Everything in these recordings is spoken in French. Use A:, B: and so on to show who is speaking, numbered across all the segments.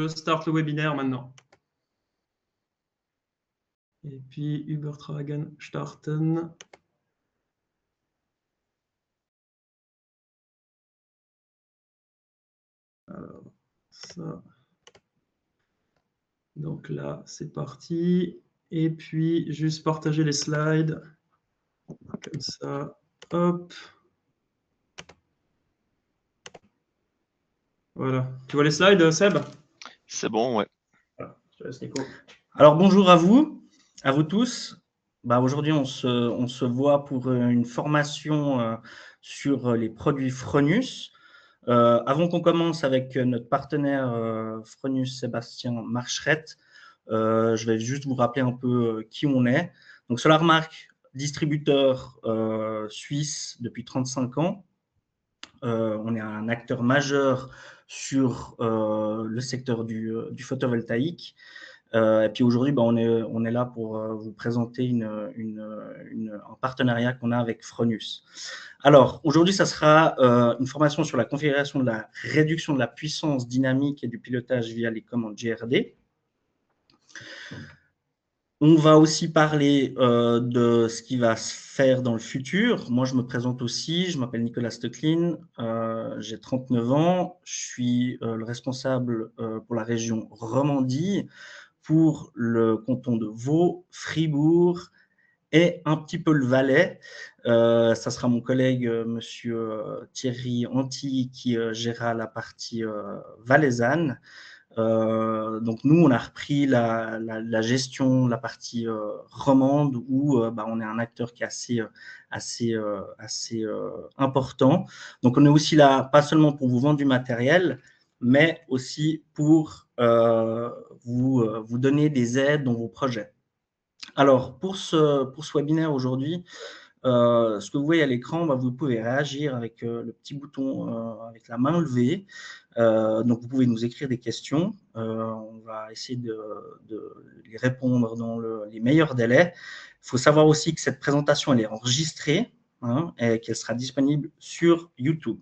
A: Je starte le webinaire maintenant. Et puis Übertragen starten. Alors, ça. Donc là, c'est parti. Et puis, juste partager les slides. Comme ça. Hop. Voilà. Tu vois les slides, Seb?
B: C'est bon, ouais.
A: Voilà. Je te laisse, Nico.
C: Alors, bonjour à vous tous. Aujourd'hui, on se voit pour une formation sur les produits Frenus. Avant qu'on commence avec notre partenaire Frenus Sébastien Marcheret, je vais juste vous rappeler un peu qui on est. Donc, Solarmark, distributeur suisse depuis 35 ans. On est un acteur majeur sur le secteur du photovoltaïque. Et puis aujourd'hui, on est là pour vous présenter un partenariat qu'on a avec Frenus. Alors, aujourd'hui, ça sera une formation sur la configuration de la réduction de la puissance dynamique et du pilotage via les commandes GRD. On va aussi parler de ce qui va se faire dans le futur. Moi, je me présente aussi, je m'appelle Nicolas Stocklin, j'ai 39 ans, je suis le responsable pour la région Romandie, pour le canton de Vaud, Fribourg et un petit peu le Valais. Ça sera mon collègue, monsieur Thierry Anti, qui gérera la partie valaisanne. Donc nous, on a repris la gestion, la partie romande, où on est un acteur qui est assez important. Donc on est aussi là, pas seulement pour vous vendre du matériel, mais aussi pour vous donner des aides dans vos projets. Alors, pour ce webinaire aujourd'hui, ce que vous voyez à l'écran, vous pouvez réagir avec le petit bouton avec la main levée. Donc, vous pouvez nous écrire des questions. On va essayer de les répondre dans les meilleurs délais. Il faut savoir aussi que cette présentation, elle est enregistrée et qu'elle sera disponible sur YouTube.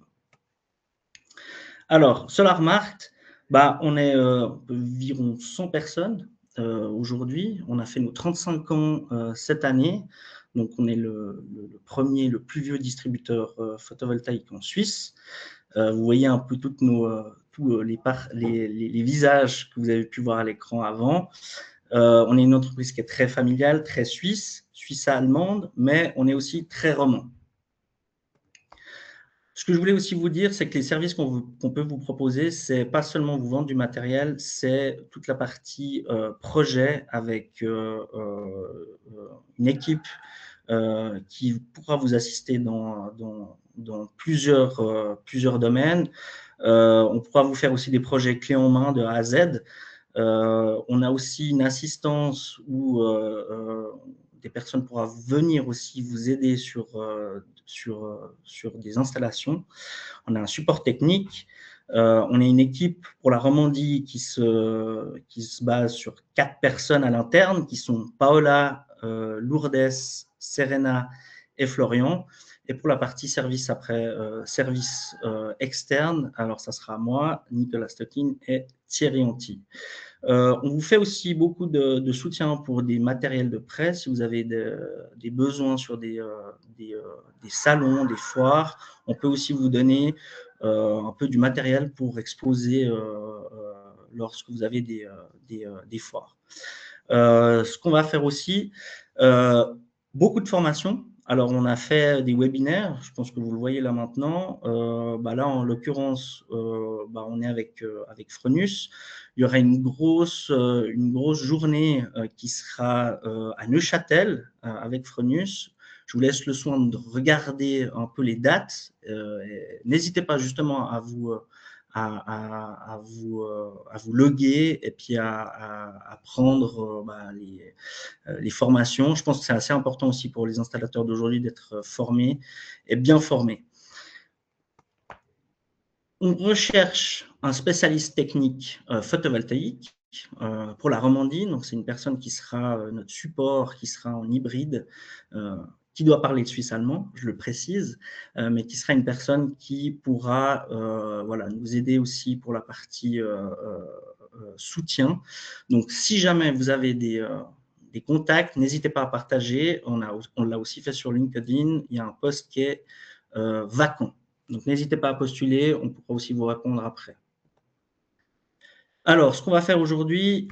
C: Alors, Solarmark, on est environ 100 personnes aujourd'hui. On a fait nos 35 ans cette année. Donc, on est le premier, le plus vieux distributeur photovoltaïque en Suisse. Vous voyez un peu tous les visages que vous avez pu voir à l'écran avant. On est une entreprise qui est très familiale, très suisse-allemande, mais on est aussi très roman. Ce que je voulais aussi vous dire, c'est que les services qu'on peut vous proposer, c'est pas seulement vous vendre du matériel, c'est toute la partie projet avec une équipe qui pourra vous assister dans plusieurs domaines. On pourra vous faire aussi des projets clés en main de A à Z. On a aussi une assistance où des personnes pourront venir aussi vous aider sur des installations. On a un support technique. On est une équipe pour la Romandie qui se base sur 4 personnes à l'interne, qui sont Paola, Lourdes, Serena et Florian. Et pour la partie service externe, alors ça sera moi, Nicolas Stocklin et Thierry Anti. On vous fait aussi beaucoup de soutien pour des matériels de prêt. Si vous avez des besoins sur des salons, des foires, on peut aussi vous donner un peu du matériel pour exposer lorsque vous avez des foires. Ce qu'on va faire aussi, beaucoup de formations. Alors, on a fait des webinaires, je pense que vous le voyez là maintenant. Là, en l'occurrence, on est avec Frenus. Il y aura une grosse journée qui sera à Neuchâtel avec Frenus. Je vous laisse le soin de regarder un peu les dates. N'hésitez pas justement à vous loguer et puis à prendre les formations. Je pense que c'est assez important aussi pour les installateurs d'aujourd'hui d'être formés et bien formés. On recherche un spécialiste technique photovoltaïque pour la Romandie. Donc, c'est une personne qui sera notre support, qui sera en hybride, qui doit parler le suisse-allemand, je le précise, mais qui sera une personne qui pourra voilà, nous aider aussi pour la partie soutien. Donc, si jamais vous avez des contacts, n'hésitez pas à partager. On l'a aussi fait sur LinkedIn. Il y a un post qui est vacant. Donc, n'hésitez pas à postuler. On pourra aussi vous répondre après. Alors, ce qu'on va faire aujourd'hui,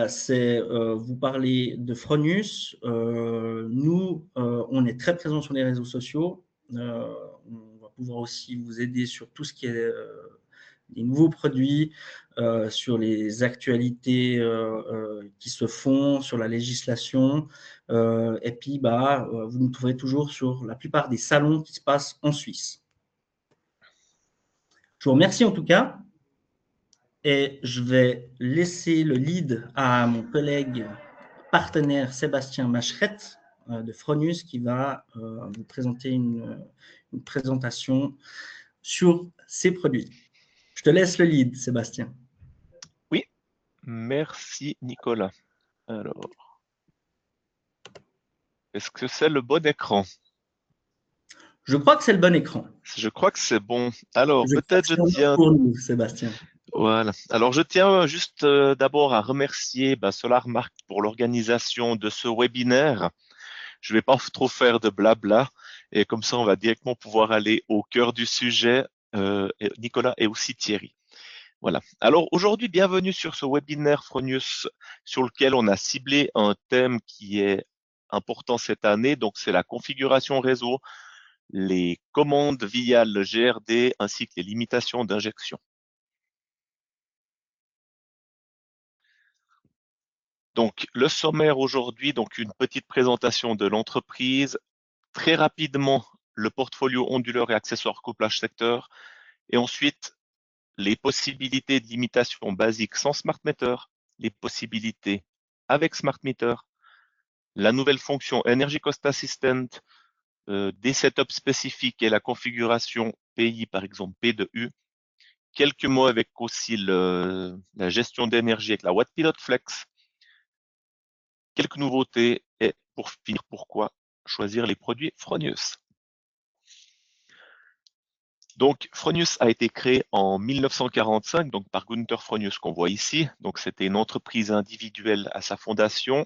C: c'est vous parler de Fronius. Nous, on est très présents sur les réseaux sociaux. On va pouvoir aussi vous aider sur tout ce qui est des nouveaux produits, sur les actualités qui se font, sur la législation. Et puis, vous nous trouverez toujours sur la plupart des salons qui se passent en Suisse. Je vous remercie en tout cas. Et je vais laisser le lead à mon collègue partenaire Sébastien Macheret de Fronius qui va vous présenter une présentation sur ces produits. Je te laisse le lead, Sébastien.
B: Oui, merci Nicolas. Alors, est-ce que c'est le bon écran?
C: Je crois que c'est le bon écran.
B: Je crois que c'est bon. Alors, peut-être je tiens...
C: pour nous, Sébastien.
B: Voilà. Alors, je tiens juste d'abord à remercier SolarMark pour l'organisation de ce webinaire. Je vais pas trop faire de blabla et comme ça, on va directement pouvoir aller au cœur du sujet, Nicolas et aussi Thierry. Voilà. Alors, aujourd'hui, bienvenue sur ce webinaire Fronius sur lequel on a ciblé un thème qui est important cette année. Donc, c'est la configuration réseau, les commandes via le GRD ainsi que les limitations d'injection. Donc, le sommaire aujourd'hui, donc une petite présentation de l'entreprise, très rapidement le portfolio onduleur et accessoires couplage secteur, et ensuite les possibilités de limitation basique sans smart meter, les possibilités avec smart meter, la nouvelle fonction Energy Cost Assistant, des setups spécifiques et la configuration pays, par exemple P2U. Quelques mots avec aussi la gestion d'énergie avec la Wattpilot Flex. Quelques nouveautés et pour finir, pourquoi choisir les produits Fronius. Donc, Fronius a été créé en 1945 donc par Gunther Fronius qu'on voit ici. Donc, c'était une entreprise individuelle à sa fondation.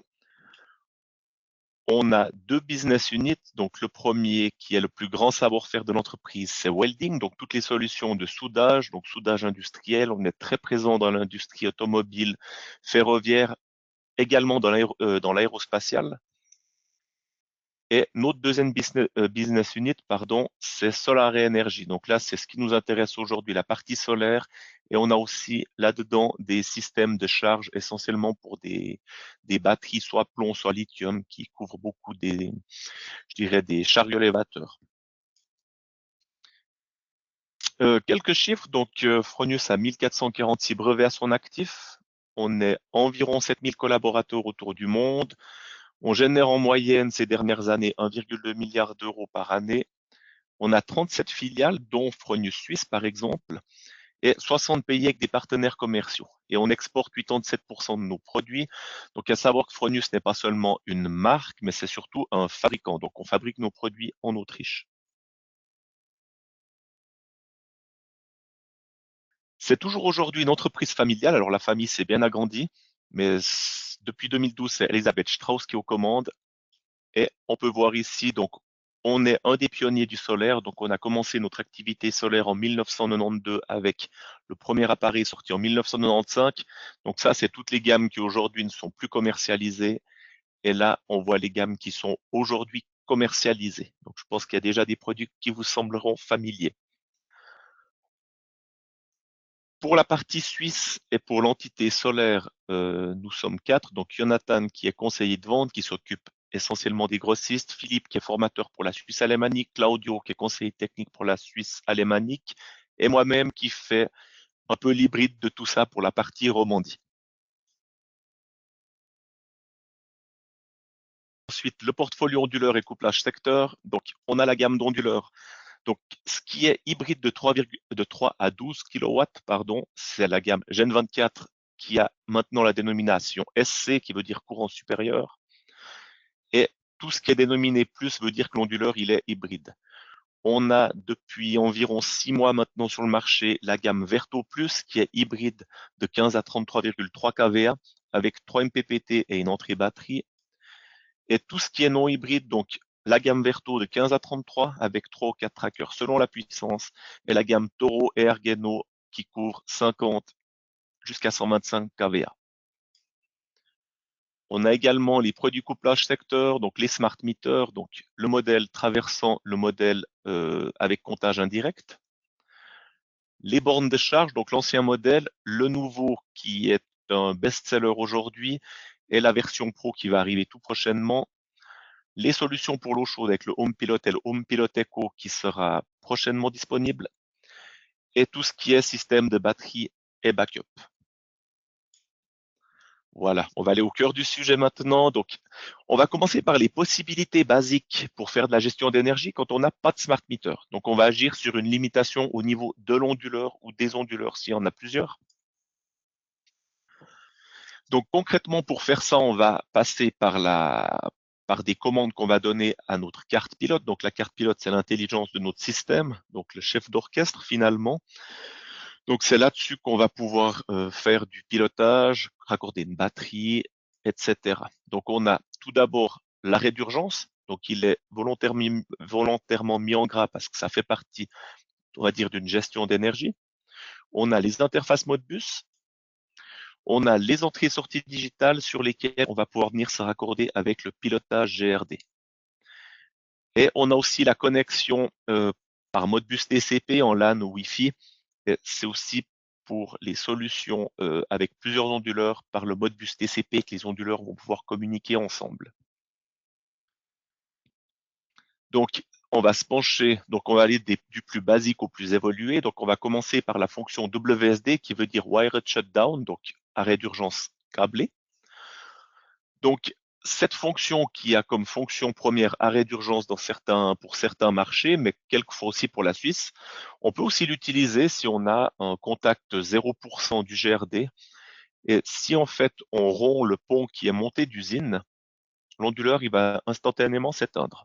B: On a deux business units. Donc, le premier qui est le plus grand savoir-faire de l'entreprise, c'est welding, donc toutes les solutions de soudage, donc soudage industriel. On est très présent dans l'industrie automobile, ferroviaire, également dans l'aérospatiale. Et notre deuxième business unit, c'est Solar et Énergie. Donc là, c'est ce qui nous intéresse aujourd'hui, la partie solaire. Et on a aussi là-dedans des systèmes de charge essentiellement pour des batteries, soit plomb, soit lithium, qui couvrent beaucoup des chariots élévateurs. Quelques chiffres. Donc, Fronius a 1446 brevets à son actif. On est environ 7000 collaborateurs autour du monde. On génère en moyenne ces dernières années 1,2 milliard d'euros par année. On a 37 filiales, dont Fronius Suisse par exemple, et 60 pays avec des partenaires commerciaux. Et on exporte 87% de nos produits. Donc à savoir que Fronius n'est pas seulement une marque, mais c'est surtout un fabricant. Donc on fabrique nos produits en Autriche. C'est toujours aujourd'hui une entreprise familiale. Alors la famille s'est bien agrandie, mais depuis 2012, c'est Elisabeth Strauss qui est aux commandes. Et on peut voir ici, donc, on est un des pionniers du solaire. Donc, on a commencé notre activité solaire en 1992 avec le premier appareil sorti en 1995. Donc, ça, c'est toutes les gammes qui aujourd'hui ne sont plus commercialisées. Et là, on voit les gammes qui sont aujourd'hui commercialisées. Donc, je pense qu'il y a déjà des produits qui vous sembleront familiers. Pour la partie suisse et pour l'entité solaire, nous sommes 4. Donc, Jonathan qui est conseiller de vente, qui s'occupe essentiellement des grossistes, Philippe qui est formateur pour la Suisse alémanique, Claudio qui est conseiller technique pour la Suisse alémanique, et moi-même qui fais un peu l'hybride de tout ça pour la partie Romandie. Ensuite, le portfolio onduleur et couplage secteur. Donc, on a la gamme d'onduleurs. Donc, ce qui est hybride de 3 à 12 kW, c'est la gamme Gen 24 qui a maintenant la dénomination SC, qui veut dire courant supérieur. Et tout ce qui est dénominé plus veut dire que l'onduleur, il est hybride. On a depuis environ 6 mois maintenant sur le marché la gamme Verto Plus qui est hybride de 15 à 33,3 kVA avec 3 MPPT et une entrée batterie. Et tout ce qui est non hybride, donc la gamme Verto de 15 à 33 avec 3 ou 4 trackers selon la puissance et la gamme Toro et Ergeno qui court 50 jusqu'à 125 kVA. On a également les produits couplage secteur, donc les smart meters, donc le modèle traversant, le modèle avec comptage indirect. Les bornes de charge, donc l'ancien modèle, le nouveau qui est un best-seller aujourd'hui et la version Pro qui va arriver tout prochainement. Les solutions pour l'eau chaude avec le Home Pilot et le Home Pilot Eco qui sera prochainement disponible. Et tout ce qui est système de batterie et backup. Voilà, on va aller au cœur du sujet maintenant. Donc, on va commencer par les possibilités basiques pour faire de la gestion d'énergie quand on n'a pas de smart meter. Donc, on va agir sur une limitation au niveau de l'onduleur ou des onduleurs s'il y en a plusieurs. Donc, concrètement, pour faire ça, on va passer par des commandes qu'on va donner à notre carte pilote. Donc, la carte pilote, c'est l'intelligence de notre système, donc le chef d'orchestre finalement. Donc, c'est là-dessus qu'on va pouvoir faire du pilotage, raccorder une batterie, etc. Donc, on a tout d'abord l'arrêt d'urgence. Donc, il est volontairement mis en gras parce que ça fait partie, on va dire, d'une gestion d'énergie. On a les interfaces Modbus. On a les entrées et sorties digitales sur lesquelles on va pouvoir venir se raccorder avec le pilotage GRD. Et on a aussi la connexion par Modbus TCP en LAN ou Wi-Fi. C'est aussi pour les solutions avec plusieurs onduleurs par le Modbus TCP que les onduleurs vont pouvoir communiquer ensemble. Donc, on va se pencher, donc on va aller du plus basique au plus évolué. Donc, on va commencer par la fonction WSD qui veut dire Wired Shutdown, donc arrêt d'urgence câblé. Donc, cette fonction qui a comme fonction première arrêt d'urgence pour certains marchés, mais quelquefois aussi pour la Suisse, on peut aussi l'utiliser si on a un contact 0% du GRD. Et si en fait on rompt le pont qui est monté d'usine, l'onduleur il va instantanément s'éteindre.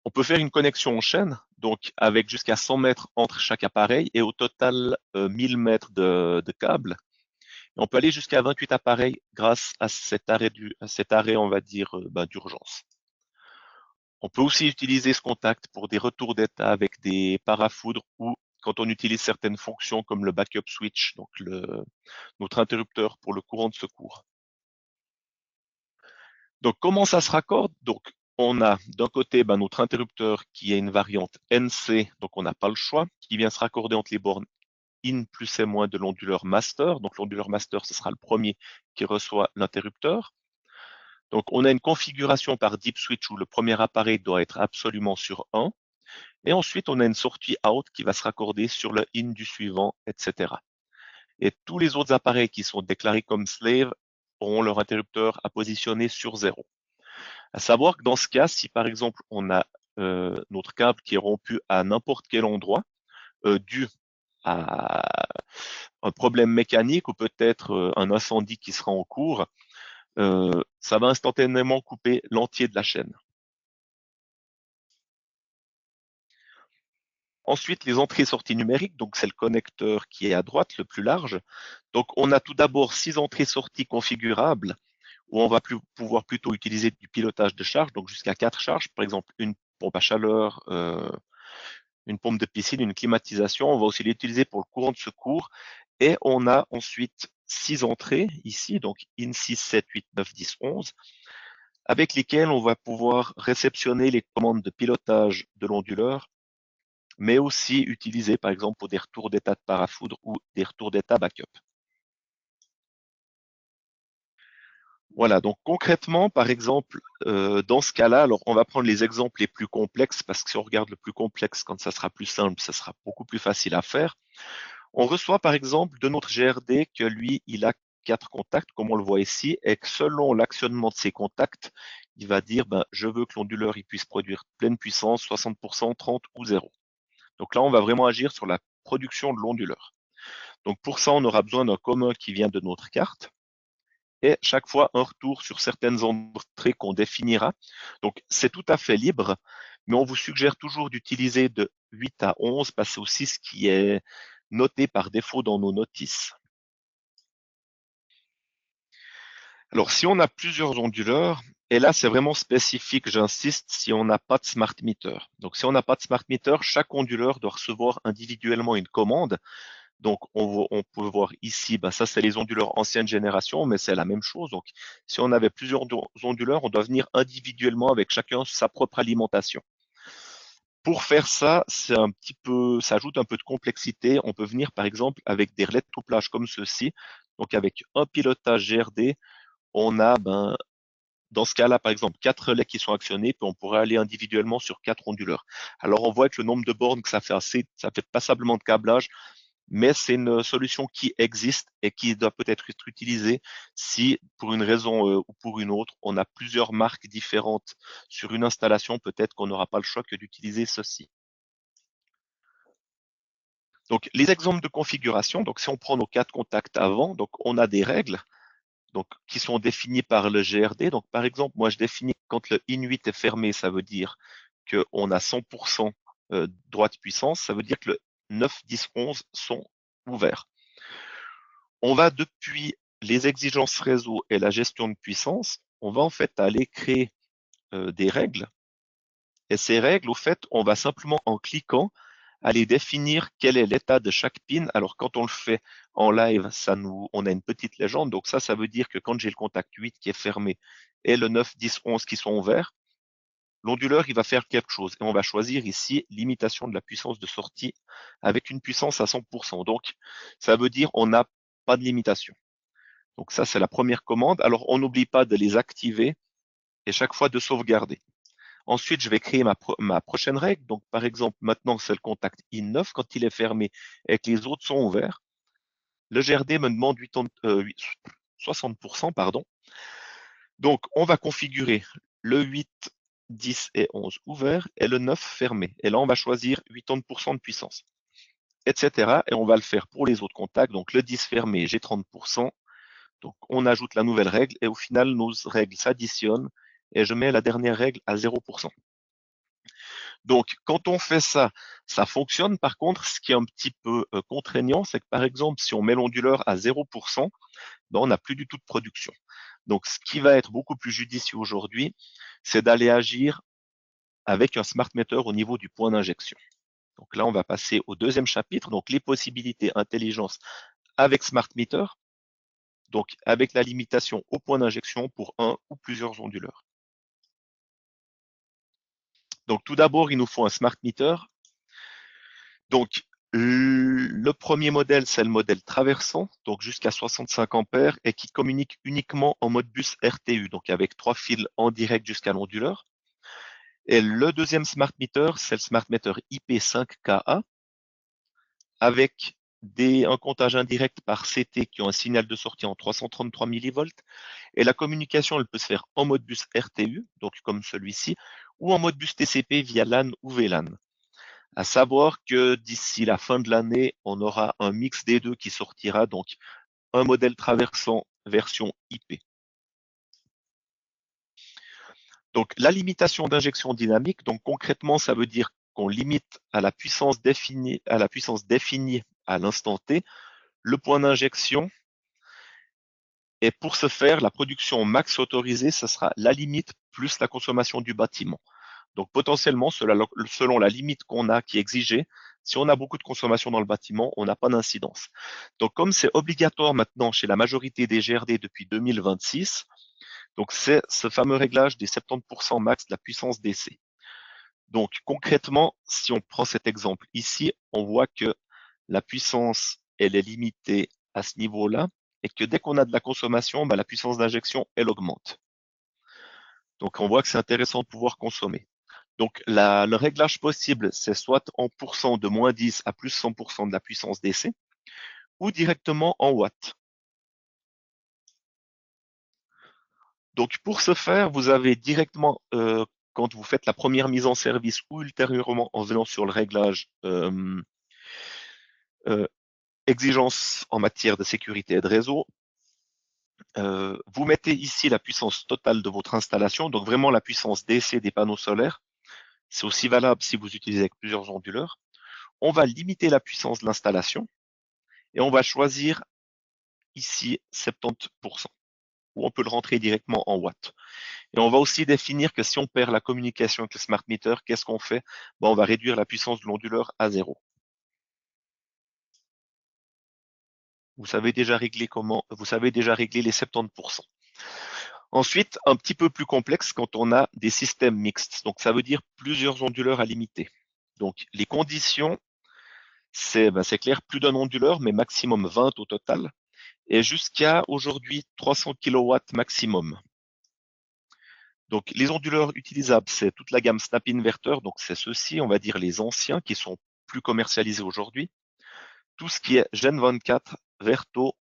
B: On peut faire une connexion en chaîne, donc avec jusqu'à 100 mètres entre chaque appareil et au total 1000 mètres de câble. On peut aller jusqu'à 28 appareils grâce à cet arrêt, on va dire, d'urgence. On peut aussi utiliser ce contact pour des retours d'état avec des parafoudres ou quand on utilise certaines fonctions comme le backup switch, donc notre interrupteur pour le courant de secours. Donc, comment ça se raccorde? Donc, on a d'un côté notre interrupteur qui est une variante NC, donc on n'a pas le choix, qui vient se raccorder entre les bornes in plus et moins de l'onduleur master. Donc l'onduleur master, ce sera le premier qui reçoit l'interrupteur. Donc on a une configuration par deep switch où le premier appareil doit être absolument sur 1. Et ensuite, on a une sortie out qui va se raccorder sur le in du suivant, etc. Et tous les autres appareils qui sont déclarés comme slave auront leur interrupteur à positionner sur 0. À savoir que dans ce cas, si par exemple on a notre câble qui est rompu à n'importe quel endroit, dû à un problème mécanique ou peut-être un incendie qui sera en cours, ça va instantanément couper l'entier de la chaîne. Ensuite, les entrées-sorties numériques, donc c'est le connecteur qui est à droite, le plus large. Donc on a tout d'abord 6 entrées-sorties configurables où on va pouvoir plutôt utiliser du pilotage de charge, donc jusqu'à 4 charges, par exemple une pompe à chaleur, une pompe de piscine, une climatisation. On va aussi l'utiliser pour le courant de secours. Et on a ensuite 6 entrées ici, donc IN 6, 7, 8, 9, 10, 11, avec lesquelles on va pouvoir réceptionner les commandes de pilotage de l'onduleur, mais aussi utiliser par exemple pour des retours d'état de parafoudre ou des retours d'état backup. Voilà, donc concrètement, par exemple, dans ce cas-là, alors on va prendre les exemples les plus complexes parce que si on regarde le plus complexe, quand ça sera plus simple, ça sera beaucoup plus facile à faire. On reçoit par exemple de notre GRD que lui, il a 4 contacts, comme on le voit ici, et que selon l'actionnement de ces contacts, il va dire, je veux que l'onduleur il puisse produire pleine puissance, 60%, 30 ou 0. Donc là, on va vraiment agir sur la production de l'onduleur. Donc pour ça, on aura besoin d'un commun qui vient de notre carte. et chaque fois un retour sur certaines entrées qu'on définira. Donc, c'est tout à fait libre, mais on vous suggère toujours d'utiliser de 8 à 11 parce que c'est aussi ce qui est noté par défaut dans nos notices. Alors, si on a plusieurs onduleurs, et là, c'est vraiment spécifique, j'insiste, si on n'a pas de smart meter. Donc, si on n'a pas de smart meter, chaque onduleur doit recevoir individuellement une commande. Donc, on peut voir ici, ben, ça, c'est les onduleurs ancienne génération, mais c'est la même chose. Donc, si on avait plusieurs onduleurs, on doit venir individuellement avec chacun sa propre alimentation. Pour faire ça, c'est un petit peu, ça ajoute un peu de complexité. On peut venir, par exemple, avec des relais de couplage comme ceci. Donc, avec un pilotage GRD, on a, ben, dans ce cas-là, par exemple, 4 relais qui sont actionnés, puis on pourrait aller individuellement sur 4 onduleurs. Alors, on voit que le nombre de bornes que ça fait passablement de câblage, mais c'est une solution qui existe et qui doit peut-être être utilisée si, pour une raison ou pour une autre, on a plusieurs marques différentes sur une installation, peut-être qu'on n'aura pas le choix que d'utiliser ceci. Donc, les exemples de configuration, donc si on prend nos 4 contacts avant, donc on a des règles donc, qui sont définies par le GRD. Donc, par exemple, moi, je définis quand le IN8 est fermé, ça veut dire qu'on a 100% droite puissance, ça veut dire que le 9, 10, 11 sont ouverts. On va depuis les exigences réseau et la gestion de puissance, on va en fait aller créer des règles. Et ces règles, au fait, on va simplement en cliquant aller définir quel est l'état de chaque pin. Alors quand on le fait en live, on a une petite légende. Donc ça veut dire que quand j'ai le contact 8 qui est fermé et le 9, 10, 11 qui sont ouverts, l'onduleur il va faire quelque chose. Et on va choisir ici limitation de la puissance de sortie avec une puissance à 100%. Donc ça veut dire on n'a pas de limitation. Donc ça, c'est la première commande. Alors, on n'oublie pas de les activer et chaque fois de sauvegarder. Ensuite, je vais créer ma prochaine règle. Donc, par exemple, maintenant, c'est le contact IN9. Quand il est fermé et que les autres sont ouverts, le GRD me demande 60%, pardon. Donc, on va configurer le 8, 10 et 11 ouverts et le 9 fermé. Et là, on va choisir 80% de puissance, etc. Et on va le faire pour les autres contacts. Donc, le 10 fermé, j'ai 30%. Donc, on ajoute la nouvelle règle et au final, nos règles s'additionnent et je mets la dernière règle à 0%. Donc, quand on fait ça, ça fonctionne. Par contre, ce qui est un petit peu contraignant, c'est que par exemple, si on met l'onduleur à 0%, ben, on n'a plus du tout de production. Donc, ce qui va être beaucoup plus judicieux aujourd'hui, c'est d'aller agir avec un smart meter au niveau du point d'injection. Donc là, on va passer au deuxième chapitre, donc les possibilités intelligence avec smart meter. Donc, avec la limitation au point d'injection pour un ou plusieurs onduleurs. Donc, tout d'abord, il nous faut un smart meter. Donc, le premier modèle, c'est le modèle traversant, donc jusqu'à 65 ampères et qui communique uniquement en mode bus RTU, donc avec 3 fils en direct jusqu'à l'onduleur. Et le deuxième smart meter, c'est le smart meter IP5KA avec un comptage indirect par CT qui ont un signal de sortie en 333 millivolts. Et la communication, elle peut se faire en mode bus RTU, donc comme celui-ci, ou en mode bus TCP via LAN ou VLAN. À savoir que d'ici la fin de l'année, on aura un mix des deux qui sortira, donc un modèle traversant version IP. Donc la limitation d'injection dynamique, donc concrètement, ça veut dire qu'on limite à la puissance définie à l'instant T le point d'injection. Et pour ce faire, la production max autorisée, ce sera la limite plus la consommation du bâtiment. Donc potentiellement, selon la limite qu'on a qui est exigée, si on a beaucoup de consommation dans le bâtiment, on n'a pas d'incidence. Donc comme c'est obligatoire maintenant chez la majorité des GRD depuis 2026, donc c'est ce fameux réglage des 70% max de la puissance DC. Donc concrètement, si on prend cet exemple ici, on voit que la puissance, elle est limitée à ce niveau-là et que dès qu'on a de la consommation, la puissance d'injection, elle augmente. Donc on voit que c'est intéressant de pouvoir consommer. Donc le réglage possible, c'est soit en pourcent de moins 10 à plus 100% de la puissance DC ou directement en watts. Donc pour ce faire, vous avez directement, quand vous faites la première mise en service ou ultérieurement en venant sur le réglage exigence en matière de sécurité et de réseau, vous mettez ici la puissance totale de votre installation, donc vraiment la puissance DC des panneaux solaires. C'est aussi valable si vous utilisez avec plusieurs onduleurs. On va limiter la puissance de l'installation et on va choisir ici 70%, où on peut le rentrer directement en watts. Et on va aussi définir que si on perd la communication avec le smart meter, qu'est-ce qu'on fait? Bon, on va réduire la puissance de l'onduleur à 0. Vous savez déjà régler les 70%. Ensuite, un petit peu plus complexe quand on a des systèmes mixtes. Donc, ça veut dire plusieurs onduleurs à limiter. Donc, les conditions, c'est clair, plus d'un onduleur, mais maximum 20 au total. Et jusqu'à aujourd'hui 300 kW maximum. Donc, les onduleurs utilisables, c'est toute la gamme Snap Inverter. Donc, c'est ceux-ci, on va dire les anciens qui sont plus commercialisés aujourd'hui. Tout ce qui est Gen 24, Verto,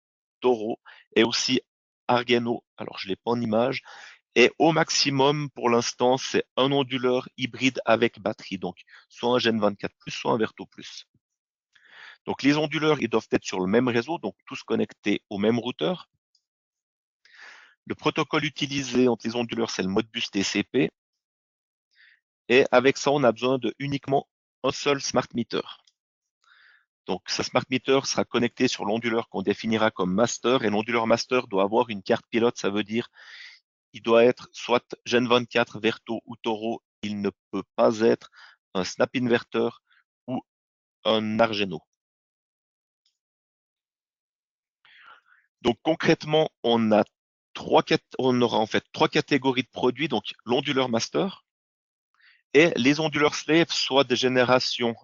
B: Toro et aussi Argeno. Alors, je l'ai pas en image. Et au maximum, pour l'instant, c'est un onduleur hybride avec batterie. Donc, soit un Gen 24+, soit un Verto+. Donc, les onduleurs, ils doivent être sur le même réseau, donc tous connectés au même routeur. Le protocole utilisé entre les onduleurs, c'est le Modbus TCP. Et avec ça, on a besoin de uniquement un seul smart meter. Donc, ce smart meter sera connecté sur l'onduleur qu'on définira comme master. Et l'onduleur master doit avoir une carte pilote. Ça veut dire il doit être soit Gen 24, Verto ou Toro. Il ne peut pas être un Snap Inverter ou un Argeno. Donc, concrètement, on aura en fait trois catégories de produits. Donc, l'onduleur master, et les onduleurs slave, soit des générations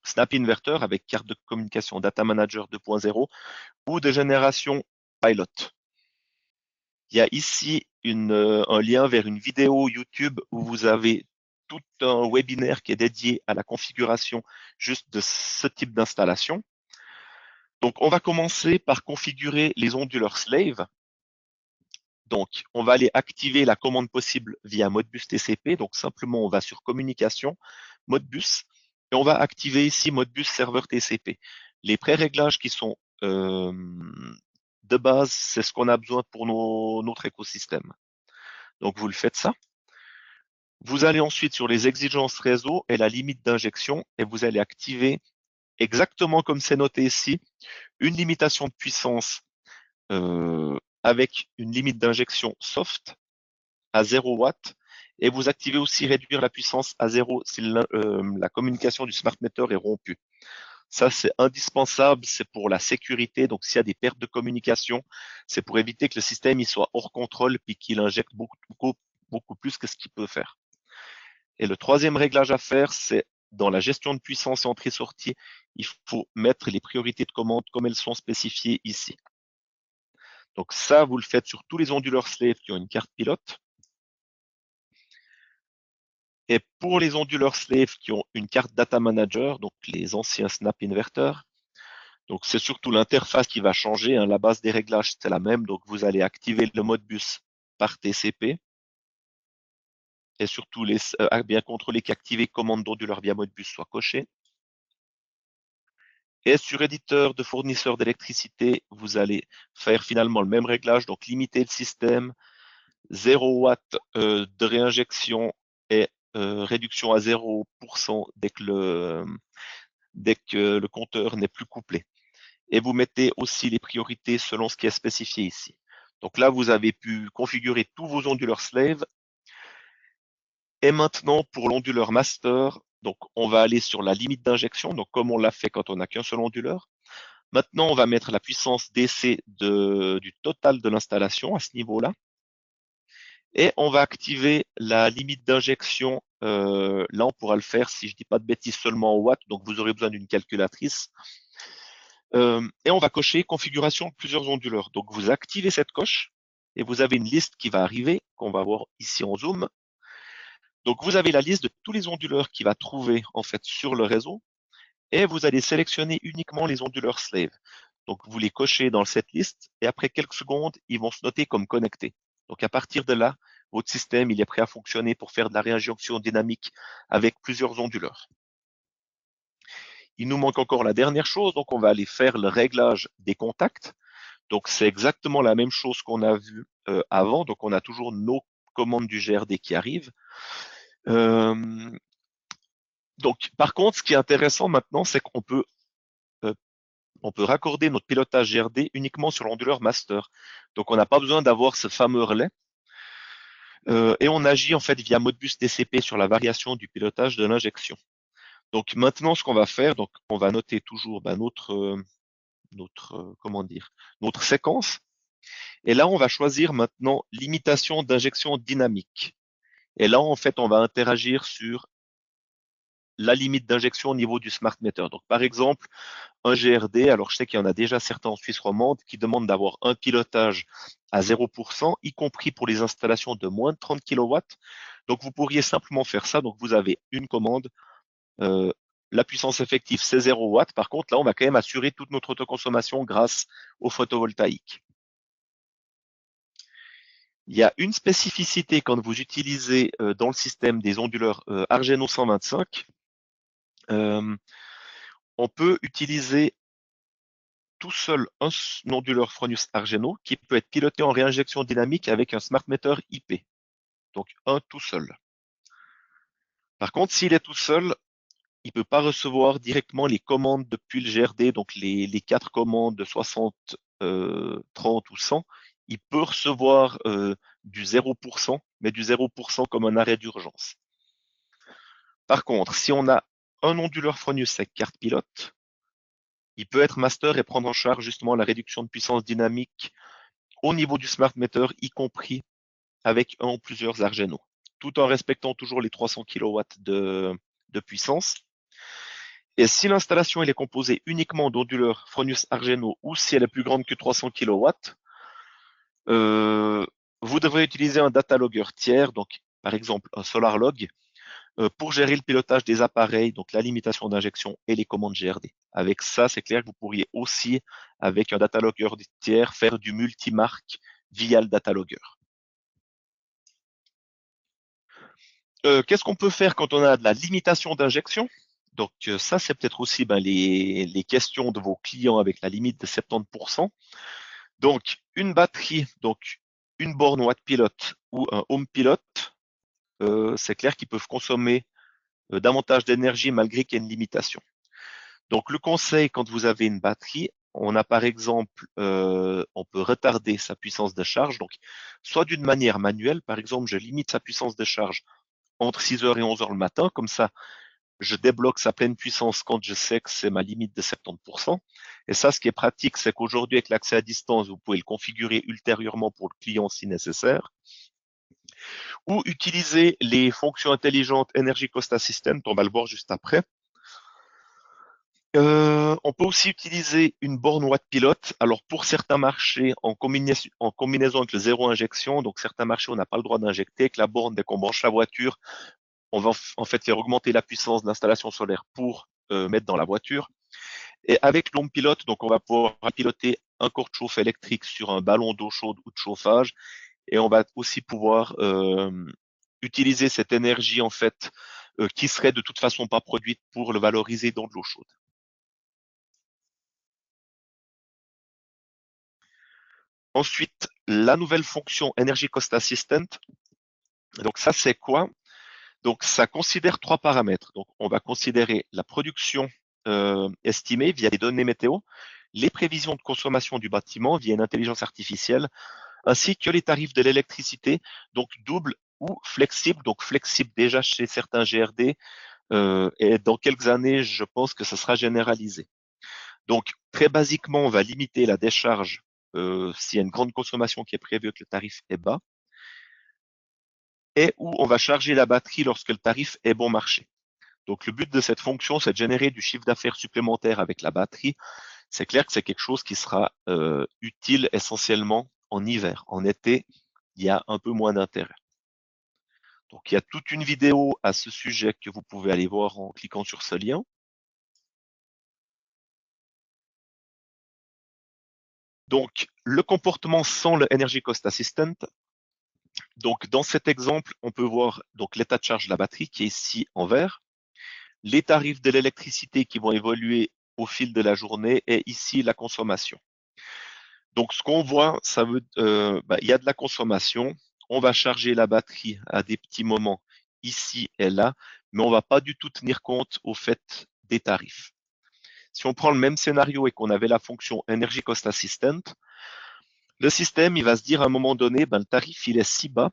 B: Snap Inverter avec carte de communication Data Manager 2.0 ou des générations Pilot. Il y a ici un lien vers une vidéo YouTube où vous avez tout un webinaire qui est dédié à la configuration juste de ce type d'installation. Donc, on va commencer par configurer les onduleurs slave. Donc, on va aller activer la commande possible via Modbus TCP. Donc, simplement, on va sur communication, Modbus, et on va activer ici Modbus serveur TCP. Les pré-réglages qui sont de base, c'est ce qu'on a besoin pour notre écosystème. Donc, vous le faites ça. Vous allez ensuite sur les exigences réseau et la limite d'injection et vous allez activer exactement comme c'est noté ici, une limitation de puissance avec une limite d'injection soft à 0 watts et vous activez aussi réduire la puissance à 0 si la communication du smart meter est rompue. Ça, c'est indispensable, c'est pour la sécurité. Donc, s'il y a des pertes de communication, c'est pour éviter que le système il soit hors contrôle puis qu'il injecte beaucoup plus que ce qu'il peut faire. Et le troisième réglage à faire, c'est dans la gestion de puissance entrée-sortie, il faut mettre les priorités de commande comme elles sont spécifiées ici. Donc ça, vous le faites sur tous les onduleurs slave qui ont une carte pilote. Et pour les onduleurs slave qui ont une carte data manager, donc les anciens Snap Inverter, donc c'est surtout l'interface qui va changer. Hein. La base des réglages, c'est la même. Donc vous allez activer le Modbus par TCP. Et surtout bien contrôler qu'activer commande d'onduleur via Modbus soit coché. Et sur éditeur de fournisseur d'électricité, vous allez faire finalement le même réglage, donc limiter le système, 0 watt de réinjection et réduction à 0% dès que le compteur n'est plus couplé. Et vous mettez aussi les priorités selon ce qui est spécifié ici. Donc là, vous avez pu configurer tous vos onduleurs slave. Et maintenant, pour l'onduleur master, donc on va aller sur la limite d'injection, donc comme on l'a fait quand on n'a qu'un seul onduleur. Maintenant, on va mettre la puissance DC du total de l'installation à ce niveau-là. Et on va activer la limite d'injection. Là, on pourra le faire, si je ne dis pas de bêtises, seulement en watts. Donc, vous aurez besoin d'une calculatrice. Et on va cocher configuration de plusieurs onduleurs. Donc, vous activez cette coche et vous avez une liste qui va arriver, qu'on va voir ici en zoom. Donc, vous avez la liste de tous les onduleurs qu'il va trouver en fait sur le réseau. Et vous allez sélectionner uniquement les onduleurs slave. Donc, vous les cochez dans cette liste et après quelques secondes, ils vont se noter comme connectés. Donc, à partir de là, votre système, il est prêt à fonctionner pour faire de la réinjection dynamique avec plusieurs onduleurs. Il nous manque encore la dernière chose, donc on va aller faire le réglage des contacts. Donc, c'est exactement la même chose qu'on a vu avant. Donc, on a toujours nos commandes du GRD qui arrivent. Donc, par contre, ce qui est intéressant maintenant, c'est qu'on peut raccorder notre pilotage GRD uniquement sur l'onduleur master. Donc, on n'a pas besoin d'avoir ce fameux relais. Et on agit en fait via Modbus TCP sur la variation du pilotage de l'injection. Donc maintenant, ce qu'on va faire, donc on va noter toujours notre séquence. Et là, on va choisir maintenant limitation d'injection dynamique. Et là, en fait, on va interagir sur la limite d'injection au niveau du smart meter. Donc, par exemple, un GRD, alors je sais qu'il y en a déjà certains en Suisse romande qui demandent d'avoir un pilotage à 0%, y compris pour les installations de moins de 30 kW. Donc, vous pourriez simplement faire ça. Donc, vous avez une commande. La puissance effective, c'est 0 watts. Par contre, là, on va quand même assurer toute notre autoconsommation grâce au photovoltaïque. Il y a une spécificité quand vous utilisez dans le système des onduleurs Argeno 125. On peut utiliser tout seul un onduleur Fronius Argeno qui peut être piloté en réinjection dynamique avec un smart meter IP. Donc un tout seul. Par contre, s'il est tout seul, il ne peut pas recevoir directement les commandes depuis le GRD, donc les 4 commandes de 60, 30 ou 100. Il peut recevoir du 0%, mais du 0% comme un arrêt d'urgence. Par contre, si on a un onduleur Fronius avec carte pilote, il peut être master et prendre en charge justement la réduction de puissance dynamique au niveau du smart meter, y compris avec un ou plusieurs Argeno, tout en respectant toujours les 300 kW de puissance. Et si l'installation est composée uniquement d'onduleurs Fronius Argeno ou si elle est plus grande que 300 kW, vous devrez utiliser un data logger tiers, donc par exemple un SolarLog, pour gérer le pilotage des appareils, donc la limitation d'injection et les commandes GRD. Avec ça, c'est clair que vous pourriez aussi, avec un data logger tiers, faire du multimarque via le data logger. Qu'est-ce qu'on peut faire quand on a de la limitation d'injection? Donc ça, c'est peut-être aussi les questions de vos clients avec la limite de 70%. Donc une batterie, donc une borne watt pilote ou un home pilote, c'est clair qu'ils peuvent consommer davantage d'énergie malgré qu'il y ait une limitation. Donc le conseil quand vous avez une batterie, on a par exemple, on peut retarder sa puissance de charge, donc soit d'une manière manuelle, par exemple je limite sa puissance de charge entre 6h et 11h le matin, comme ça je débloque sa pleine puissance quand je sais que c'est ma limite de 70%. Et ça, ce qui est pratique, c'est qu'aujourd'hui, avec l'accès à distance, vous pouvez le configurer ultérieurement pour le client si nécessaire. Ou utiliser les fonctions intelligentes Energy Cost Assistant, on va le voir juste après. On peut aussi utiliser une borne watt pilote. Alors pour certains marchés, en combinaison avec le zéro injection, donc certains marchés, on n'a pas le droit d'injecter. Avec la borne, dès qu'on branche la voiture, on va en fait faire augmenter la puissance de l'installation solaire pour mettre dans la voiture. Et avec l'home pilote, donc on va pouvoir piloter un corps de chauffe électrique sur un ballon d'eau chaude ou de chauffage. Et on va aussi pouvoir utiliser cette énergie en fait qui serait de toute façon pas produite pour le valoriser dans de l'eau chaude. Ensuite, la nouvelle fonction Energy Cost Assistant. Donc ça, c'est quoi? Donc ça considère 3 paramètres. Donc on va considérer la production estimée via les données météo, les prévisions de consommation du bâtiment via une intelligence artificielle, ainsi que les tarifs de l'électricité, donc double ou flexible. Donc flexible déjà chez certains GRD, et dans quelques années, je pense que ça sera généralisé. Donc très basiquement, on va limiter la décharge s'il y a une grande consommation qui est prévue et que le tarif est bas, et où on va charger la batterie lorsque le tarif est bon marché. Donc le but de cette fonction, c'est de générer du chiffre d'affaires supplémentaire avec la batterie. C'est clair que c'est quelque chose qui sera utile essentiellement en hiver. En été, il y a un peu moins d'intérêt. Donc il y a toute une vidéo à ce sujet que vous pouvez aller voir en cliquant sur ce lien. Donc le comportement sans le Energy Cost Assistant. Donc dans cet exemple, on peut voir donc l'état de charge de la batterie qui est ici en vert, les tarifs de l'électricité qui vont évoluer au fil de la journée et ici la consommation. Donc, ce qu'on voit, il y a de la consommation. On va charger la batterie à des petits moments ici et là, mais on va pas du tout tenir compte au fait des tarifs. Si on prend le même scénario et qu'on avait la fonction Energy Cost Assistant, le système, il va se dire à un moment donné, le tarif, il est si bas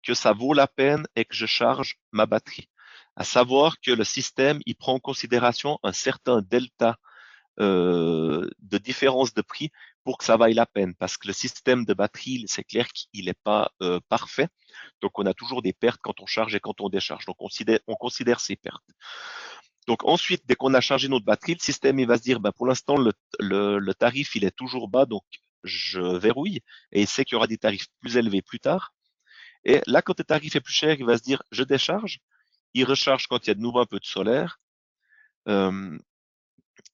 B: que ça vaut la peine et que je charge ma batterie. À savoir que le système, il prend en considération un certain delta de différence de prix pour que ça vaille la peine. Parce que le système de batterie, c'est clair qu'il n'est pas parfait. Donc, on a toujours des pertes quand on charge et quand on décharge. Donc, on considère ces pertes. Donc, ensuite, dès qu'on a chargé notre batterie, le système, il va se dire, pour l'instant, le tarif, il est toujours bas. Donc, je verrouille et il sait qu'il y aura des tarifs plus élevés plus tard. Et là, quand le tarif est plus cher, il va se dire, je décharge. Il recharge quand il y a de nouveau un peu de solaire.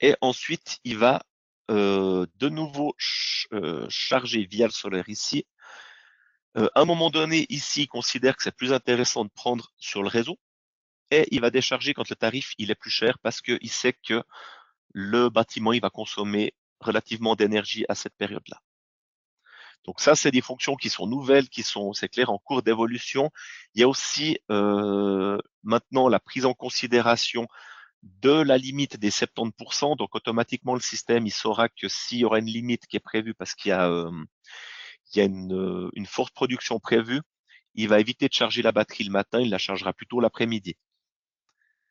B: Et ensuite, il va de nouveau charger via le solaire ici. À un moment donné, ici, il considère que c'est plus intéressant de prendre sur le réseau. Et il va décharger quand le tarif il est plus cher parce qu'il sait que le bâtiment il va consommer relativement d'énergie à cette période-là. Donc ça, c'est des fonctions qui sont nouvelles, qui sont, c'est clair, en cours d'évolution. Il y a aussi maintenant la prise en considération de la limite des 70%. Donc automatiquement, le système, il saura que s'il y aura une limite qui est prévue parce qu'il y a, une forte production prévue, il va éviter de charger la batterie le matin, il la chargera plutôt l'après-midi.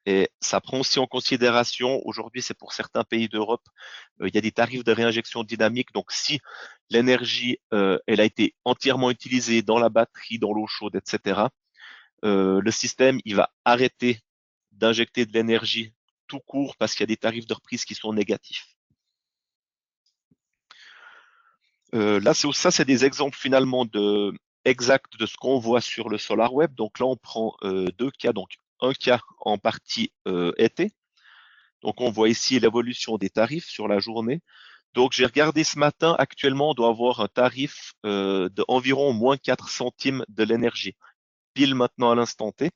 B: Et ça prend aussi en considération, aujourd'hui c'est pour certains pays d'Europe, il y a des tarifs de réinjection dynamique. Donc si l'énergie elle a été entièrement utilisée dans la batterie, dans l'eau chaude, etc., le système il va arrêter d'injecter de l'énergie tout court parce qu'il y a des tarifs de reprise qui sont négatifs. Là, ça c'est des exemples finalement exacts de ce qu'on voit sur le SolarWeb. Donc là, on prend deux cas. Donc un cas en partie été. Donc on voit ici l'évolution des tarifs sur la journée. Donc j'ai regardé ce matin, actuellement on doit avoir un tarif d'environ moins 4 centimes de l'énergie, pile maintenant à l'instant T.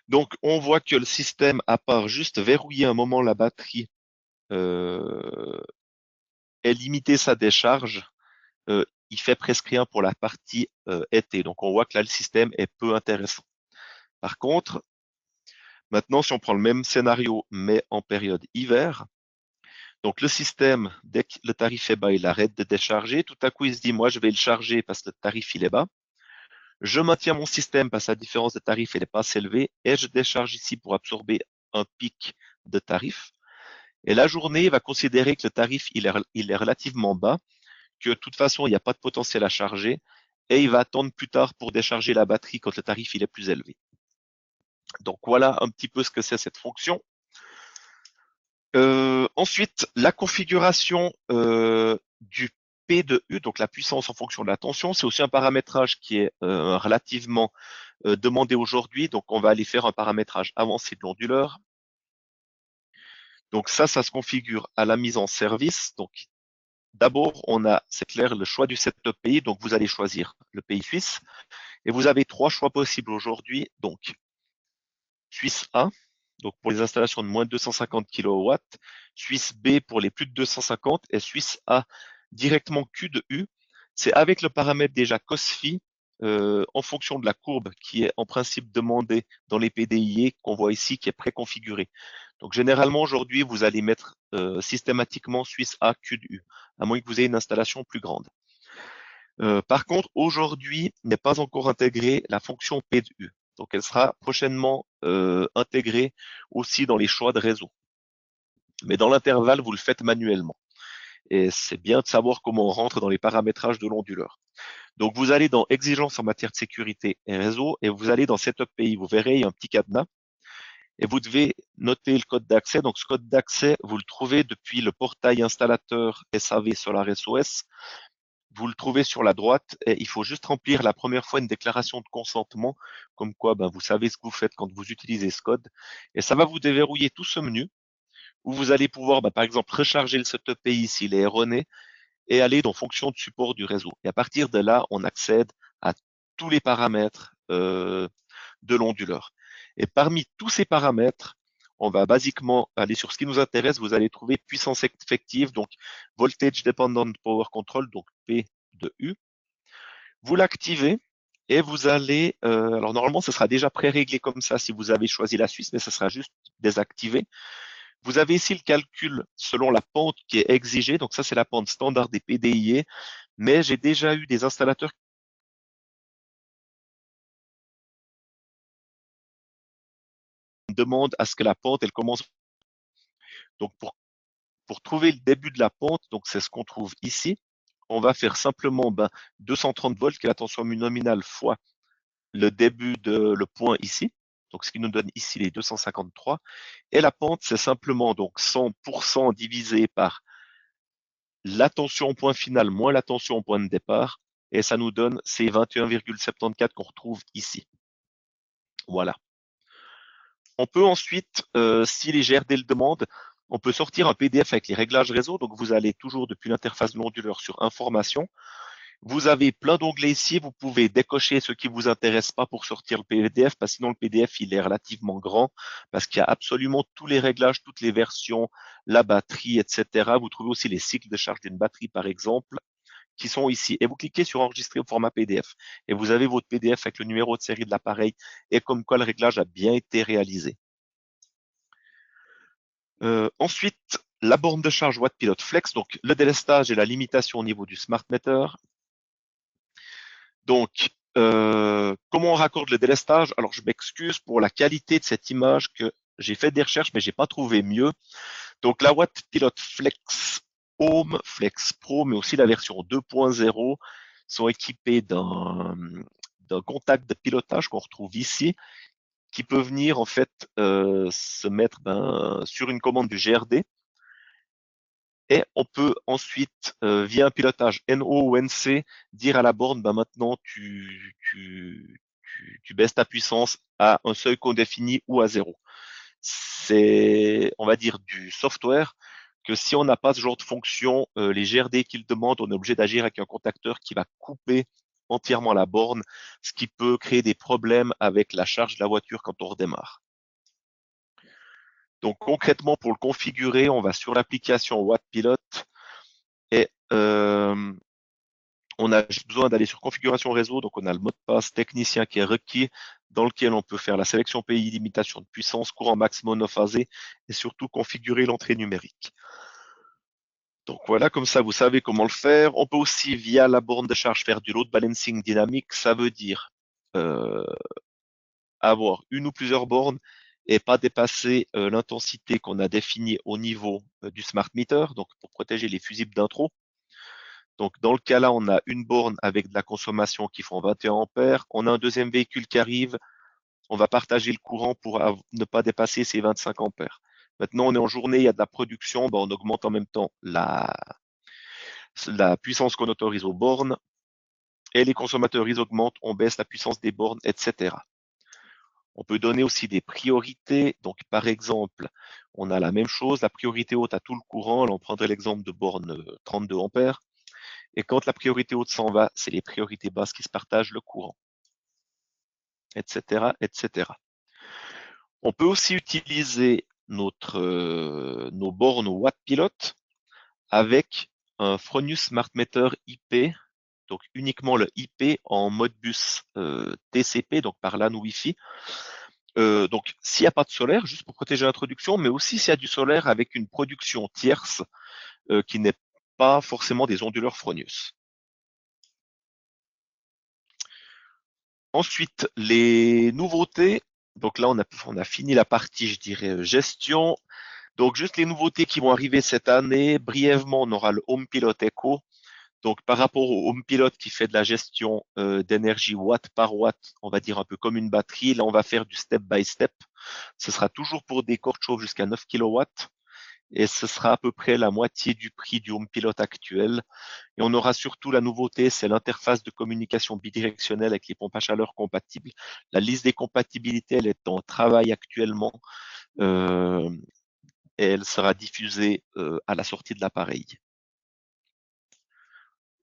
B: Donc on voit que le système, à part juste verrouiller un moment la batterie et limiter sa décharge, il fait presque rien pour la partie été. Donc on voit que là le système est peu intéressant. Par contre, maintenant si on prend le même scénario mais en période hiver, donc le système, dès que le tarif est bas, il arrête de décharger. Tout à coup, il se dit, moi, je vais le charger parce que le tarif, il est bas. Je maintiens mon système parce que la différence de tarif, elle n'est pas assez élevée. Et je décharge ici pour absorber un pic de tarif. Et la journée, il va considérer que le tarif, il est relativement bas, que de toute façon, il n'y a pas de potentiel à charger. Et il va attendre plus tard pour décharger la batterie quand le tarif, il est plus élevé. Donc voilà un petit peu ce que c'est cette fonction. Ensuite, la configuration du P de U, donc la puissance en fonction de la tension, c'est aussi un paramétrage qui est relativement demandé aujourd'hui. Donc, on va aller faire un paramétrage avancé de l'onduleur. Donc ça se configure à la mise en service. Donc, d'abord, on a, c'est clair, le choix du setup pays. Donc, vous allez choisir le pays suisse. Et vous avez trois choix possibles aujourd'hui. Donc, Suisse A, donc pour les installations de moins de 250 kW, Suisse B pour les plus de 250 et Suisse A directement Q de U. C'est avec le paramètre déjà COSFI en fonction de la courbe qui est en principe demandée dans les PDIE qu'on voit ici qui est préconfigurée. Donc généralement aujourd'hui vous allez mettre systématiquement Suisse A Q de U, à moins que vous ayez une installation plus grande. Par contre aujourd'hui n'est pas encore intégrée la fonction P de U. Donc, elle sera prochainement intégrée aussi dans les choix de réseau. Mais dans l'intervalle, vous le faites manuellement. Et c'est bien de savoir comment on rentre dans les paramétrages de l'onduleur. Donc, vous allez dans Exigences en matière de sécurité et réseau et vous allez dans Setup pays. Vous verrez, il y a un petit cadenas et vous devez noter le code d'accès. Donc, ce code d'accès, vous le trouvez depuis le portail installateur SAV SolarSOS. Vous le trouvez sur la droite et il faut juste remplir la première fois une déclaration de consentement, comme quoi vous savez ce que vous faites quand vous utilisez ce code. Et ça va vous déverrouiller tout ce menu où vous allez pouvoir, par exemple, recharger le setup pays s'il est erroné et aller dans fonction de support du réseau. Et à partir de là, on accède à tous les paramètres de l'onduleur. Et parmi tous ces paramètres, on va basiquement aller sur ce qui nous intéresse. Vous allez trouver puissance effective, donc Voltage Dependent Power Control, donc P de U. Vous l'activez et vous allez, alors normalement, ce sera déjà pré-réglé comme ça si vous avez choisi la Suisse, mais ce sera juste désactivé. Vous avez ici le calcul selon la pente qui est exigée, donc ça c'est la pente standard des PDIe, mais j'ai déjà eu des installateurs qui demandent à ce que la pente, elle commence. Donc pour trouver le début de la pente, donc c'est ce qu'on trouve ici, on va faire simplement 230 volts, qui est la tension nominale, fois le début de le point ici, donc ce qui nous donne ici les 253, et la pente, c'est simplement donc 100% divisé par la tension au point final moins la tension au point de départ, et ça nous donne ces 21,74 qu'on retrouve ici. Voilà. On peut ensuite, si les GRD le demandent, on peut sortir un PDF avec les réglages réseau. Donc, vous allez toujours depuis l'interface de l'onduleur sur Information. Vous avez plein d'onglets ici. Vous pouvez décocher ce qui vous intéresse pas pour sortir le PDF, parce que sinon le PDF, il est relativement grand, parce qu'il y a absolument tous les réglages, toutes les versions, la batterie, etc. Vous trouvez aussi les cycles de charge d'une batterie, par exemple, qui sont ici. Et vous cliquez sur Enregistrer au format PDF. Et vous avez votre PDF avec le numéro de série de l'appareil et comme quoi le réglage a bien été réalisé. Ensuite, la borne de charge Wattpilot Flex, donc le délestage et la limitation au niveau du smart meter. Donc, comment on raccorde le délestage? Alors, je m'excuse pour la qualité de cette image, que j'ai fait des recherches, mais j'ai pas trouvé mieux. Donc, la Wattpilot Flex Home, Flex Pro, mais aussi la version 2.0 sont équipés d'un contact de pilotage qu'on retrouve ici, qui peut venir en fait se mettre sur une commande du GRD. Et on peut ensuite, via un pilotage NO ou NC, dire à la borne, maintenant tu baisses ta puissance à un seuil qu'on définit ou à 0. C'est, on va dire, du software que si on n'a pas ce genre de fonction, les GRD qui le demandent, on est obligé d'agir avec un contacteur qui va couper entièrement la borne, ce qui peut créer des problèmes avec la charge de la voiture quand on redémarre. Donc concrètement, pour le configurer, on va sur l'application Wattpilot et on a juste besoin d'aller sur configuration réseau. Donc on a le mot de passe technicien qui est requis, dans lequel on peut faire la sélection pays, limitation de puissance, courant max monophasé et surtout configurer l'entrée numérique. Donc voilà, comme ça vous savez comment le faire. On peut aussi via la borne de charge faire du load balancing dynamique. Ça veut dire avoir une ou plusieurs bornes et pas dépasser l'intensité qu'on a définie au niveau du smart meter, donc pour protéger les fusibles d'intro. Donc dans le cas là, on a une borne avec de la consommation qui font 21 ampères. On a un deuxième véhicule qui arrive. On va partager le courant pour ne pas dépasser ces 25 ampères. Maintenant, on est en journée, il y a de la production, on augmente en même temps la puissance qu'on autorise aux bornes. Et les consommateurs, ils augmentent, on baisse la puissance des bornes, etc. On peut donner aussi des priorités. Donc, par exemple, on a la même chose, la priorité haute à tout le courant. Là, on prendrait l'exemple de borne 32 ampères. Et quand la priorité haute s'en va, c'est les priorités basses qui se partagent le courant, etc., etc. On peut aussi utiliser nos bornes Wattpilot avec un Fronius Smart Meter IP, donc uniquement le IP en mode bus TCP, donc par LAN Wi-Fi. Donc s'il n'y a pas de solaire, juste pour protéger l'introduction, mais aussi s'il y a du solaire avec une production tierce qui n'est pas forcément des onduleurs Fronius. Ensuite, les nouveautés. Donc là, on a fini la partie, je dirais, gestion. Donc juste les nouveautés qui vont arriver cette année. Brièvement, on aura le Home Pilot Echo. Donc par rapport au Home Pilot qui fait de la gestion d'énergie watt par watt, on va dire un peu comme une batterie. Là, on va faire du step by step. Ce sera toujours pour des cordes chauves jusqu'à 9 kW. Et ce sera à peu près la moitié du prix du Home Pilot actuel. Et on aura surtout la nouveauté, c'est l'interface de communication bidirectionnelle avec les pompes à chaleur compatibles. La liste des compatibilités, elle est en travail actuellement et elle sera diffusée à la sortie de l'appareil.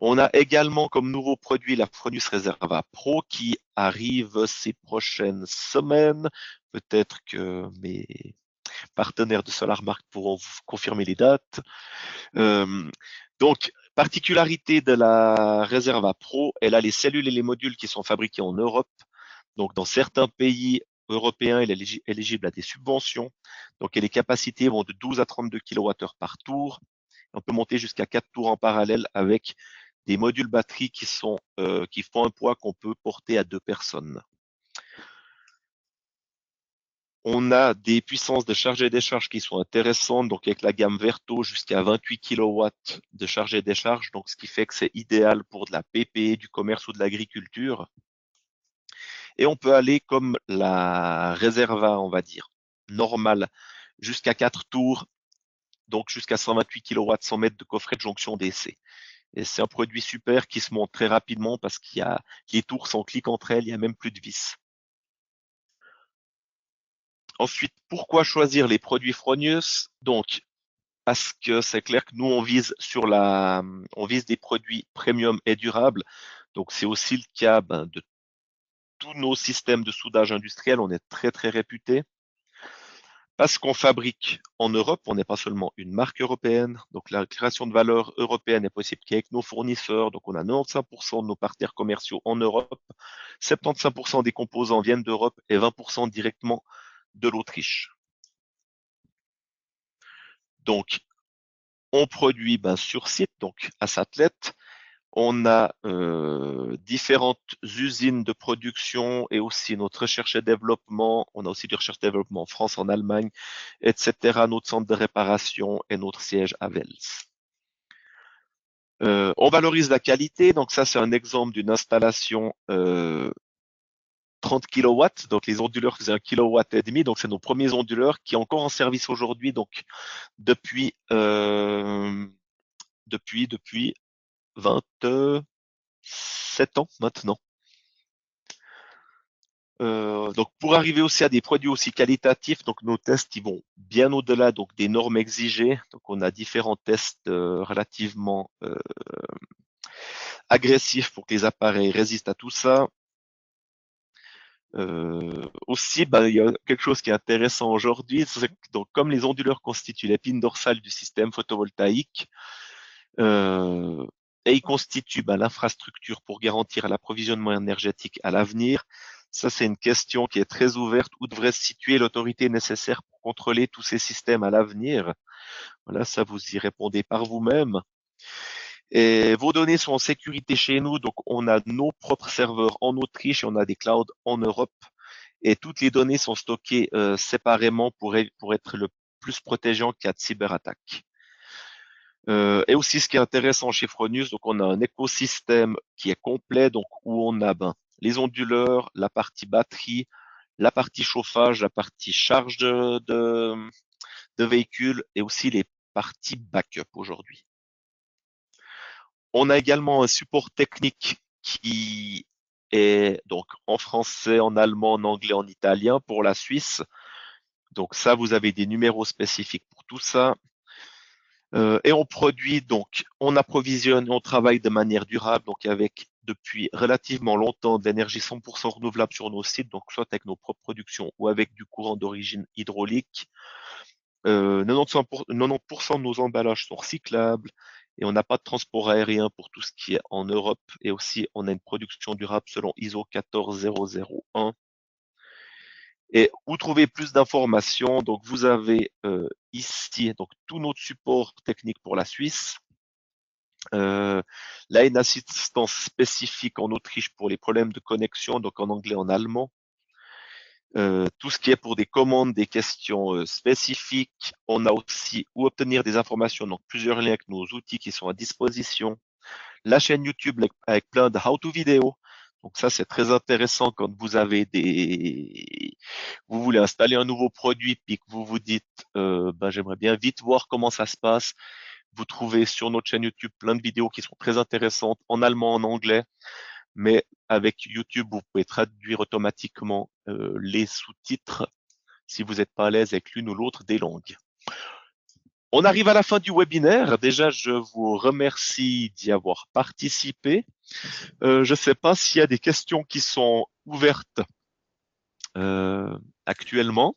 B: On a également comme nouveau produit la Fronius Reserva Pro qui arrive ces prochaines semaines. Peut-être que partenaires de SolarMark pourront vous confirmer les dates. Donc, particularité de la Reserva Pro, elle a les cellules et les modules qui sont fabriqués en Europe. Donc, dans certains pays européens, elle est éligible à des subventions. Donc, et les capacités vont de 12 à 32 kWh par tour. On peut monter jusqu'à 4 tours en parallèle avec des modules batterie qui font un poids qu'on peut porter à 2 personnes. On a des puissances de charge et décharge qui sont intéressantes, donc avec la gamme Verto jusqu'à 28 kW de charge et décharge, donc ce qui fait que c'est idéal pour de la PP, du commerce ou de l'agriculture. Et on peut aller comme la Reserva, on va dire, normale, jusqu'à 4 tours, donc jusqu'à 128 kW, 100 mètres de coffret de jonction DC. Et c'est un produit super qui se monte très rapidement parce qu'il y a les tours sont cliquent entre elles, il n'y a même plus de vis. Ensuite, pourquoi choisir les produits Fronius? Donc, parce que c'est clair que nous, on vise des produits premium et durables. Donc, c'est aussi le cas de tous nos systèmes de soudage industriel. On est très, très réputés. Parce qu'on fabrique en Europe, on n'est pas seulement une marque européenne. Donc, la création de valeur européenne est possible qu'avec nos fournisseurs. Donc, on a 95% de nos partenaires commerciaux en Europe. 75% des composants viennent d'Europe et 20% directement de l'Autriche. Donc, on produit sur site, donc à Satlet. On a différentes usines de production et aussi notre recherche et développement. On a aussi du recherche et développement en France, en Allemagne, etc. Notre centre de réparation et notre siège à Vels. On valorise la qualité. Donc ça, c'est un exemple d'une installation 30 kW. Donc les onduleurs faisaient 1,5 kW. Donc c'est nos premiers onduleurs qui sont encore en service aujourd'hui. Donc depuis 27 ans maintenant. Donc pour arriver aussi à des produits aussi qualitatifs, donc nos tests ils vont bien au-delà donc des normes exigées. Donc on a différents tests relativement agressifs pour que les appareils résistent à tout ça. Aussi, il y a quelque chose qui est intéressant aujourd'hui, c'est que donc comme les onduleurs constituent l'épine dorsale du système photovoltaïque, et ils constituent l'infrastructure pour garantir l'approvisionnement énergétique à l'avenir. Ça, c'est une question qui est très ouverte. Où devrait se situer l'autorité nécessaire pour contrôler tous ces systèmes à l'avenir? Voilà, ça vous y répondez par vous-même. Et vos données sont en sécurité chez nous, donc on a nos propres serveurs en Autriche et on a des clouds en Europe. Et toutes les données sont stockées séparément pour être le plus protégé en cas de cyberattaque. Et aussi, ce qui est intéressant chez Fronius, donc on a un écosystème qui est complet, donc où on a les onduleurs, la partie batterie, la partie chauffage, la partie charge de véhicules et aussi les parties backup aujourd'hui. On a également un support technique qui est donc en français, en allemand, en anglais, en italien pour la Suisse. Donc ça, vous avez des numéros spécifiques pour tout ça. Et on produit donc, on approvisionne, on travaille de manière durable, donc avec depuis relativement longtemps de l'énergie 100% renouvelable sur nos sites, donc soit avec nos propres productions ou avec du courant d'origine hydraulique. 90% de nos emballages sont recyclables et on n'a pas de transport aérien pour tout ce qui est en Europe. Et aussi, on a une production durable selon ISO 14001. Et où trouver plus d'informations? Donc, vous avez ici donc tout notre support technique pour la Suisse. Là, une assistance spécifique en Autriche pour les problèmes de connexion, donc en anglais, en allemand. Tout ce qui est pour des commandes, des questions spécifiques. On a aussi où obtenir des informations, donc plusieurs liens avec nos outils qui sont à disposition. La chaîne YouTube avec plein de how-to vidéos. Donc ça, c'est très intéressant quand vous avez vous voulez installer un nouveau produit puis que vous vous dites, j'aimerais bien vite voir comment ça se passe. Vous trouvez sur notre chaîne YouTube plein de vidéos qui sont très intéressantes en allemand, en anglais. Mais avec YouTube, vous pouvez traduire automatiquement les sous-titres si vous n'êtes pas à l'aise avec l'une ou l'autre des langues. On arrive à la fin du webinaire. Déjà, je vous remercie d'y avoir participé. Je ne sais pas s'il y a des questions qui sont ouvertes actuellement.